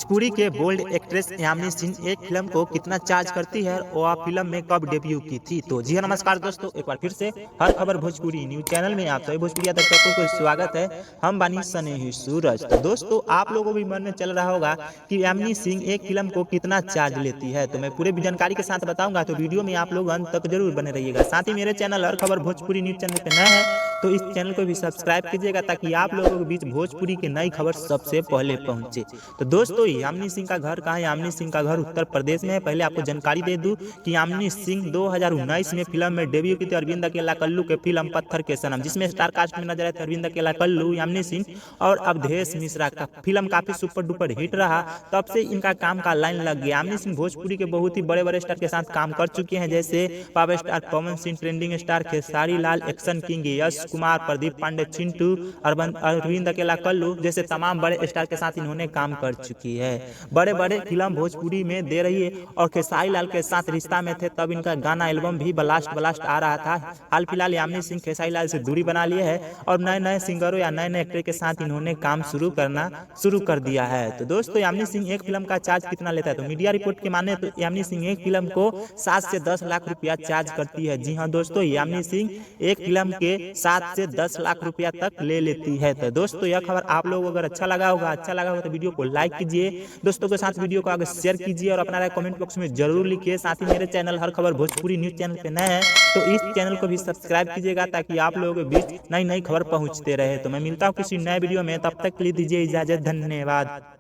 भोजपुरी के bold actress Yamini Singh एक film को कितना चार्ज करती है और वह फिल्म में कब डेब्यू की थी। तो जी हाँ, नमस्कार दोस्तों, एक बार फिर से हर खबर भोजपुरी न्यूज चैनल में आप सभी भोजपुरी दर्शकों को स्वागत है। हम बानी सने सूरज। तो दोस्तों, आप लोगों को भी मन में चल रहा होगा कि यामिनी सिंह एक फिल्म को कितना चार्ज लेती है। तो मैं पूरे जानकारी के साथ बताऊंगा, तो वीडियो में आप लोग अंत तक जरूर बने रहिएगा। साथ ही मेरे चैनल हर खबर भोजपुरी न्यूज चैनल पे नए हैं तो इस चैनल को भी सब्सक्राइब कीजिएगा, ताकि आप लोगों के बीच भोजपुरी की नई खबर सबसे पहले पहुंचे। तो दोस्तों, यामिनी सिंह का घर कहाँ है? यामिनी सिंह का घर उत्तर प्रदेश में है। पहले आपको जानकारी दे दूं कि यामिनी सिंह 2019 में फिल्म में डेब्यू की थी अरविंद अकेला कल्लू के फिल्म पत्थर के सनम, जिसमें स्टार कास्ट में नजर आए थे अरविंद अकेला कल्लू, यामिनी सिंह और अवधेश मिश्रा का फिल्म काफी सुपर डुपर हिट रहा। तब से इनका काम का लाइन लग गया। यामिनी सिंह भोजपुरी के बहुत ही बड़े बड़े स्टार के साथ काम कर चुके हैं, जैसे power star Pawan Singh, trending star Khesari Lal, action king Yash Kumar, Pradeep Pandey, Chintu, Arvind अकेला कल्लू जैसे तमाम बड़े स्टार के साथ इन्होंने काम कर चुकी है। बड़े बड़े फिल्म भोजपुरी में दे रही है और खेसारी लाल के साथ रिश्ता में थे, तब इनका गाना एल्बम भी ब्लास्ट आ रहा था। हाल फिलहाल यामिनी सिंह खेसारी लाल से दूरी बना लिए है और नए नए सिंगरों या नए नए एक्टर के साथ इन्होंने काम शुरू कर दिया है। तो दोस्तों, यामिनी सिंह एक फिल्म का चार्ज कितना लेता है? तो मीडिया रिपोर्ट के माने तो यामिनी सिंह एक फिल्म को 7 से 10 लाख रुपया चार्ज करती है। जी हाँ दोस्तों, यामिनी सिंह एक फिल्म के 7 से 10 लाख रुपया तक ले लेती है। तो दोस्तों, यह खबर आप लोगों को अगर अच्छा लगा होगा तो वीडियो को लाइक कीजिए, दोस्तों के साथ वीडियो को आगे शेयर कीजिए और अपना राय कमेंट बॉक्स में जरूर लिखिए। साथ ही मेरे चैनल हर खबर भोजपुरी न्यूज चैनल पे नए हैं तो इस चैनल को भी सब्सक्राइब कीजिएगा, ताकि आप लोगों के बीच नई नई खबर पहुंचते रहे। तो मैं मिलता हूँ किसी नए वीडियो में, तब तक के लिए दीजिए इजाजत। धन्यवाद।